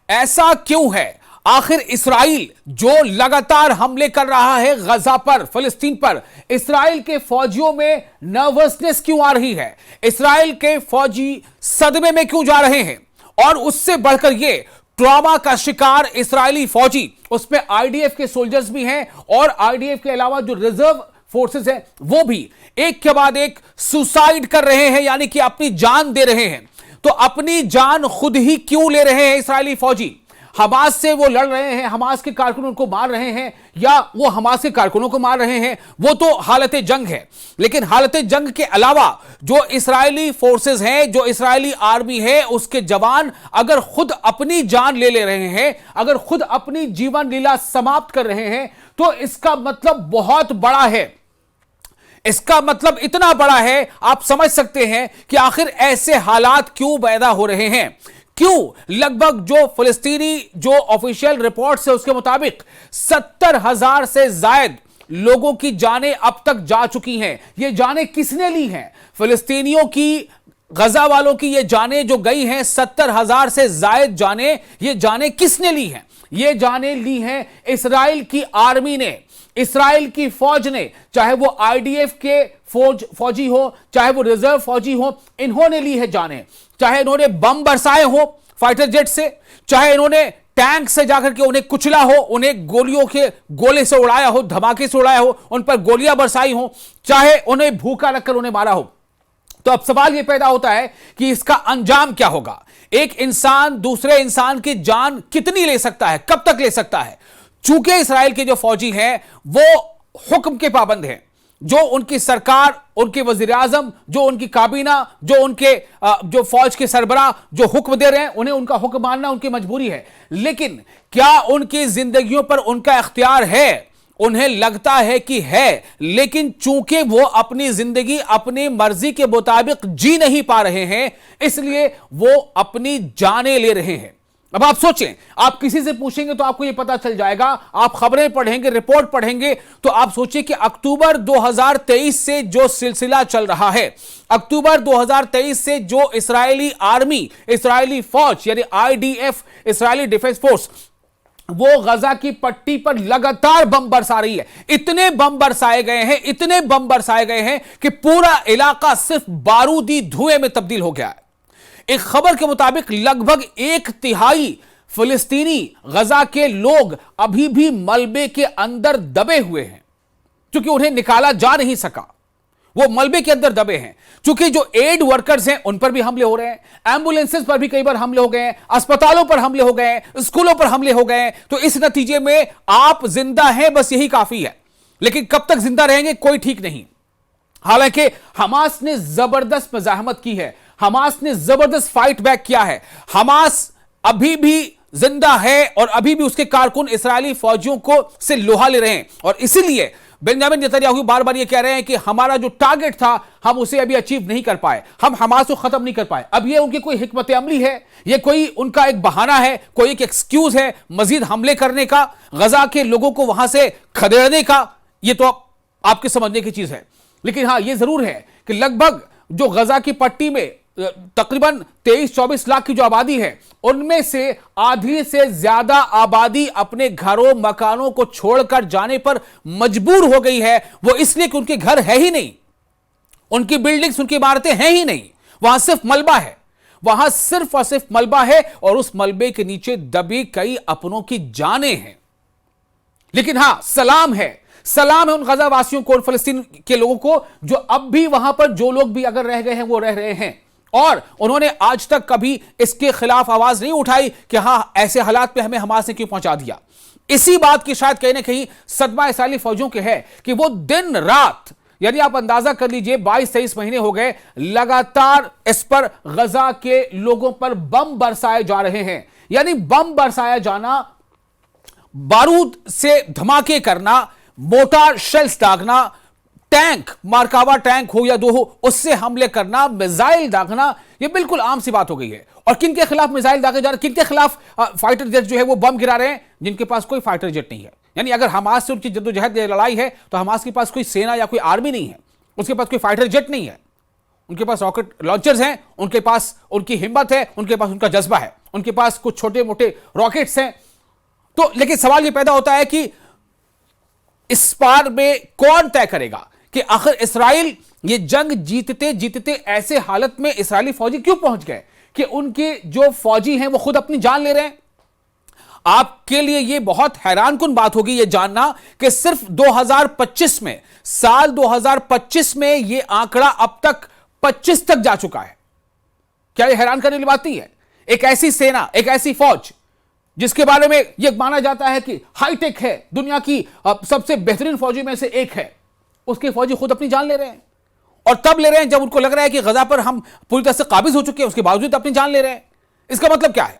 ऐसा क्यों है? आखिर इसराइल जो लगातार हमले कर रहा है गजा पर, फिलिस्तीन पर, इसराइल के फौजियों में नर्वसनेस क्यों आ रही है? इसराइल के फौजी सदमे में क्यों जा रहे हैं? और उससे बढ़कर ये ट्रॉमा का शिकार इसराइली फौजी, उसमें आईडीएफ के सोल्जर्स भी हैं और आईडीएफ के अलावा जो रिजर्व फोर्सेस हैं वो भी एक के बाद एक सुसाइड कर रहे हैं, यानी कि अपनी जान दे रहे हैं। तो अपनी जान खुद ही क्यों ले रहे हैं इसराइली फौजी? हमास से वो लड़ रहे हैं, हमास के कारकुनों को मार रहे हैं, या वो हमास के कारकुनों को मार रहे हैं, वो तो हालत जंग है। लेकिन हालत जंग के अलावा जो इसराइली फोर्सेस हैं, जो इसराइली आर्मी है, उसके जवान अगर खुद अपनी जान ले रहे हैं, अगर खुद अपनी जीवन लीला समाप्त कर रहे हैं, तो इसका मतलब बहुत बड़ा है। इसका मतलब इतना बड़ा है, आप समझ सकते हैं कि आखिर ऐसे हालात क्यों पैदा हो रहे हैं। क्यों लगभग जो फिलिस्तीनी जो ऑफिशियल रिपोर्ट्स है उसके मुताबिक 70,000 से ज्यादा लोगों की जानें अब तक जा चुकी हैं। ये जानें किसने ली हैं? फिलिस्तीनियों की, गजा वालों की ये जानें जो गई हैं, 70,000 से ज्यादा जानें, ये जानें किसने ली हैं? ये जानें ली हैं इसराइल की आर्मी ने, इसराइल की फौज ने, चाहे वो आईडीएफ के फौजी हो, चाहे वो रिजर्व फौजी हो, इन्होंने ली है जानें। चाहे इन्होंने बम बरसाए हो फाइटर जेट से, चाहे इन्होंने टैंक से जाकर के उन्हें कुचला हो, उन्हें गोलियों के गोले से उड़ाया हो, धमाके से उड़ाया हो, उन पर गोलियां बरसाई हो, चाहे उन्हें भूखा रखकर उन्हें मारा हो। तो अब सवाल यह पैदा होता है कि इसका अंजाम क्या होगा? एक इंसान दूसरे इंसान की जान कितनी ले सकता है, कब तक ले सकता है? चूंकि इसराइल के जो फौजी हैं वो हुक्म के पाबंद हैं, जो उनकी सरकार, उनके वजीर आजम, जो उनकी काबीना, जो उनके जो फौज के सरबराह जो हुक्म दे रहे हैं, उन्हें उनका हुक्म मानना उनकी मजबूरी है। लेकिन क्या उनकी जिंदगियों पर उनका इख्तियार है? उन्हें लगता है कि है, लेकिन चूंकि वो अपनी जिंदगी अपनी मर्जी के मुताबिक जी नहीं पा रहे हैं, इसलिए वो अपनी जानें ले रहे हैं। अब आप सोचें, आप किसी से पूछेंगे तो आपको यह पता चल जाएगा, आप खबरें पढ़ेंगे, रिपोर्ट पढ़ेंगे, तो आप सोचिए कि अक्टूबर 2023 से जो सिलसिला चल रहा है, अक्टूबर 2023 से जो इसराइली आर्मी, इसराइली फौज यानी आईडीएफ, इसराइली डिफेंस फोर्स, वो गजा की पट्टी पर लगातार बम बरसा रही है। इतने बम बरसाए गए हैं, इतने बम बरसाए गए हैं कि पूरा इलाका सिर्फ बारूदी धुएं में तब्दील हो गया है। एक खबर के मुताबिक लगभग 1/3 फिलिस्तीनी गजा के लोग अभी भी मलबे के अंदर दबे हुए हैं, क्योंकि उन्हें निकाला जा नहीं सका। वो मलबे के अंदर दबे हैं। क्योंकि जो एड वर्कर्स हैं उन पर भी हमले हो रहे हैं, एम्बुलेंसेस पर भी कई बार हमले हो गए हैं, अस्पतालों पर हमले हो गए हैं, स्कूलों पर हमले हो गए हैं। तो इस नतीजे में आप जिंदा हैं, बस यही काफी है। लेकिन कब तक जिंदा रहेंगे कोई ठीक नहीं। हालांकि हमास ने जबरदस्त मजाहमत की है, हमास ने जबरदस्त फाइट बैक किया है, हमास अभी भी जिंदा है और अभी भी उसके कारकुन इसराइली फौजियों को से लोहा ले रहे हैं। और इसीलिए बेंजामिन नेतन्याहू बार बार ये कह रहे हैं कि हमारा जो टारगेट था हम उसे अभी अचीव नहीं कर पाए, हम हमास को खत्म नहीं कर पाए। अब ये उनकी कोई हिकमत अमली है, ये कोई उनका एक बहाना है, कोई एक एक्सक्यूज है मजीद हमले करने का, गजा के लोगों को वहां से खदेड़ने का? ये तो आपके समझने की चीज है। लेकिन हां, ये जरूर है कि लगभग जो गजा की पट्टी में तकरीबन 23-24 लाख की जो आबादी है, उनमें से आधी से ज्यादा आबादी अपने घरों मकानों को छोड़कर जाने पर मजबूर हो गई है। वो इसलिए कि उनके घर है ही नहीं, उनकी बिल्डिंग्स, उनकी इमारतें हैं ही नहीं, वहां सिर्फ मलबा है, वहां सिर्फ और सिर्फ मलबा है और उस मलबे के नीचे दबी कई अपनों की जानें हैं। लेकिन हां, सलाम है उन गजा वासियों को, उन फलस्तीन के लोगों को जो अब भी वहां पर जो लोग भी अगर रह गए हैं वो रह रहे हैं, और उन्होंने आज तक कभी इसके खिलाफ आवाज नहीं उठाई कि हां, ऐसे हालात में हमें हमास ने क्यों पहुंचा दिया। इसी बात की शायद कहीं ना कहीं सदमा इसराइली फौजियों के है कि वो दिन रात, यानी आप अंदाजा कर लीजिए 22-23 महीने हो गए लगातार इस पर गजा के लोगों पर बम बरसाए जा रहे हैं। यानी बम बरसाया जाना, बारूद से धमाके करना, मोटार शेल्स दागना, टैंक, मार्कावा टैंक हो या दो हो, उससे हमले करना, मिसाइल दागना, यह बिल्कुल आम सी बात हो गई है। और किनके खिलाफ मिसाइल दागे जा रहे हैं, किनके खिलाफ फाइटर जेट जो है वो बम गिरा रहे हैं? जिनके पास कोई फाइटर जेट नहीं है। यानी अगर हमास से उनकी जद्दोजहद लड़ाई है तो हमास के पास कोई सेना या कोई आर्मी नहीं है, उसके पास कोई फाइटर जेट नहीं है, उनके पास रॉकेट लॉन्चर्स हैं, उनके पास उनकी हिम्मत है, उनके पास उनका जज्बा है, उनके पास कुछ छोटे मोटे रॉकेट्स हैं। तो लेकिन सवाल यह पैदा होता है कि इस पार में कौन तय करेगा कि आखिर इसराइल ये जंग जीतते जीतते ऐसे हालत में इस्राएली फौजी क्यों पहुंच गए कि उनके जो फौजी हैं वो खुद अपनी जान ले रहे हैं। आपके लिए यह बहुत हैरानकुन बात होगी यह जानना कि सिर्फ 2025 में, साल 2025 में यह आंकड़ा अब तक 25 तक जा चुका है। क्या यह हैरान करने वाली बात नहीं है? एक ऐसी सेना, एक ऐसी फौज जिसके बारे में यह माना जाता है कि हाईटेक है, दुनिया की सबसे बेहतरीन फौजी में से एक है, उसके फौजी खुद अपनी जान ले रहे हैं। और तब ले रहे हैं जब उनको लग रहा है कि गजा पर हम पूरी तरह से काबिज हो चुके हैं, उसके बावजूद अपनी जान ले रहे हैं। इसका मतलब क्या है?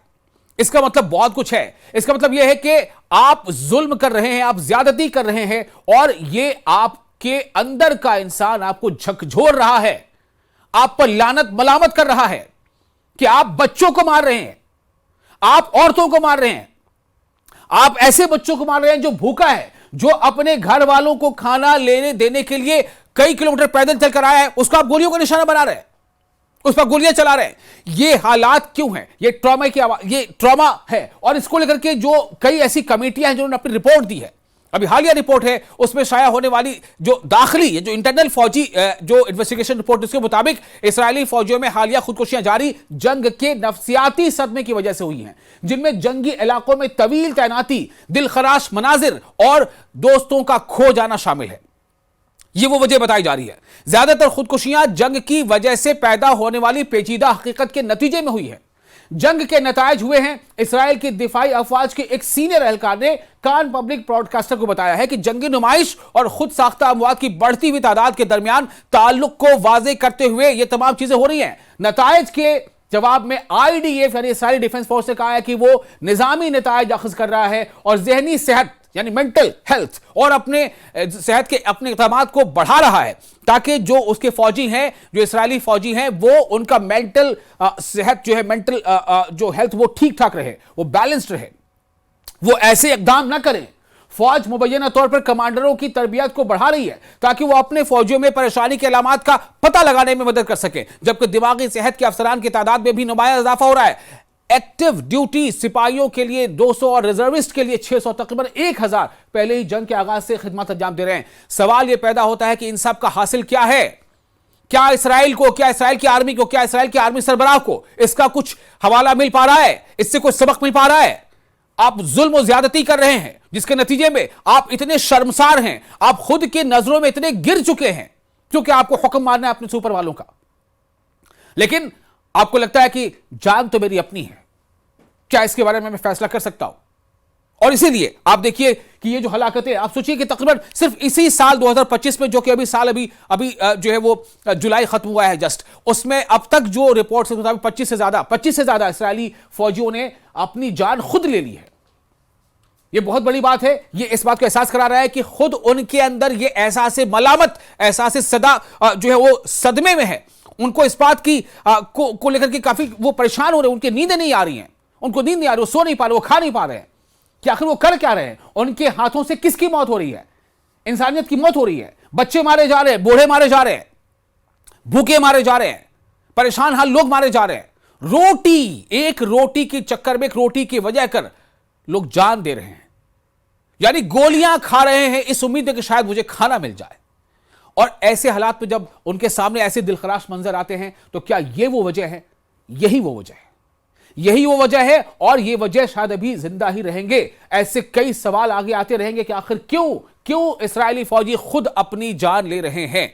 इसका मतलब बहुत कुछ है। इसका मतलब यह है कि आप जुल्म कर रहे हैं, आप ज्यादती कर रहे हैं, और यह आपके अंदर का इंसान आपको झकझोर रहा है, आप पर लानत मलामत कर रहा है कि आप बच्चों को मार रहे हैं, आप औरतों को मार रहे हैं, आप ऐसे बच्चों को मार रहे हैं जो भूखा है, जो अपने घर वालों को खाना लेने देने के लिए कई किलोमीटर पैदल चलकर आया है, उसको आप गोलियों का निशाना बना रहे हैं, उस पर गोलियां चला रहे हैं। ये हालात क्यों हैं? ये ट्रॉमा की आवाज, ये ट्रॉमा है। और इसको लेकर के जो कई ऐसी कमेटियां हैं जिन्होंने अपनी रिपोर्ट दी है, अभी हालिया रिपोर्ट है, उसमें शाया होने वाली जो दाखिली, जो इंटरनल फौजी जो इन्वेस्टिगेशन रिपोर्ट, उसके मुताबिक इस्राएली फौजियों में हालिया खुदकुशियां जारी जंग के नफ्सियाती सदमे की वजह से हुई हैं, जिनमें जंगी इलाकों में तवील तैनाती, दिलखराश मनाजिर और दोस्तों का खो जाना शामिल है। ये वो वजह बताई जा रही है। ज्यादातर खुदकुशियां जंग की वजह से पैदा होने वाली पेचीदा हकीकत के नतीजे में हुई है। जंग के नतायज हुए हैं। इसराइल की दिफाई अफवाज के एक सीनियर एहलकार ने कान पब्लिक ब्रॉडकास्टर को बताया है कि जंगी नुमाइश और खुद साख्ता अमवात की बढ़ती हुई तादाद के दरमियान ताल्लुक को वाजे करते हुए ये तमाम चीजें हो रही हैं। नतायज के जवाब में IDF यानी इसराइली डिफेंस फोर्स ने कहा है कि वो निजामी नतायज अखज कर रहा है और जहनी सेहत यानी मेंटल हेल्थ और अपने सेहत के अपने इक़दामात को बढ़ा रहा है, ताकि जो उसके फौजी हैं, जो इस्राएली फौजी हैं, वो उनका मेंटल सेहत जो है, मेंटल जो हेल्थ वो ठीक ठाक रहे, वो बैलेंस्ड रहे, वो ऐसे इक़दाम ना करें। फौज मुबैना तौर पर कमांडरों की तरबियत को बढ़ा रही है ताकि वो अपने फौजियों में परेशानी के अलामात का पता लगाने में मदद कर सके, जबकि दिमागी सेहत के अफसरान की तादाद में भी नुमाया इजाफा हो रहा है। एक्टिव ड्यूटी सिपाहियों के लिए 200 और रिजर्विस्ट के लिए 600, तकरीबन 1000 पहले ही जंग के आगाज से खिदमत अंजाम दे रहे हैं। सवाल यह पैदा होता है कि इन सब का हासिल क्या है? क्या इस्राइल को, क्या इस्राइल की आर्मी को, क्या इस्राइल की आर्मी सरबराह को इसका कुछ हवाला मिल पा रहा है? इससे कुछ सबक मिल पा रहा है? आप जुल्म और ज्यादती कर रहे हैं जिसके नतीजे में आप इतने शर्मसार हैं, आप खुद की नजरों में इतने गिर चुके हैं क्योंकि आपको हुक्म मारना है अपने सुपर वालों का, लेकिन आपको लगता है कि जान तो मेरी अपनी है, क्या इसके बारे में मैं फैसला कर सकता हूं? और इसीलिए आप देखिए कि ये जो हलाकतें, आप सोचिए कि तकरीबन सिर्फ इसी साल 2025 में, जो कि अभी साल अभी जो है वो जुलाई खत्म हुआ है जस्ट, उसमें अब तक जो रिपोर्ट के मुताबिक 25 से ज्यादा इस्राएली फौजियों ने अपनी जान खुद ले ली है। ये बहुत बड़ी बात है। ये इस बात को एहसास करा रहा है कि खुद उनके अंदर ये एहसास मलामत, एहसास सदा जो है वो सदमे में है। उनको इस बात की को लेकर के काफी वो परेशान हो रहे हैं, उनकी नींदें नहीं आ रही हैं, उनको नींद नहीं आ रही, वो सो नहीं पा रहे, वो खा नहीं पा रहे हैं कि आखिर वो कर क्या रहे हैं। उनके हाथों से किसकी मौत हो रही है? इंसानियत की मौत हो रही है। बच्चे मारे जा रहे हैं, बूढ़े मारे जा रहे हैं, भूखे मारे जा रहे हैं, परेशान हाल लोग मारे जा रहे हैं। रोटी, एक रोटी के चक्कर में, एक रोटी की वजह कर लोग जान दे रहे हैं, यानी गोलियां खा रहे हैं इस उम्मीद में कि शायद मुझे खाना मिल जाए। और ऐसे हालात में जब उनके सामने ऐसे दिलखराश मंजर आते हैं तो क्या ये वो वजह है? यही वो वजह है, यही वो वजह है। और ये वजह शायद अभी जिंदा ही रहेंगे। ऐसे कई सवाल आगे आते रहेंगे कि आखिर क्यों इस्राएली फौजी खुद अपनी जान ले रहे हैं।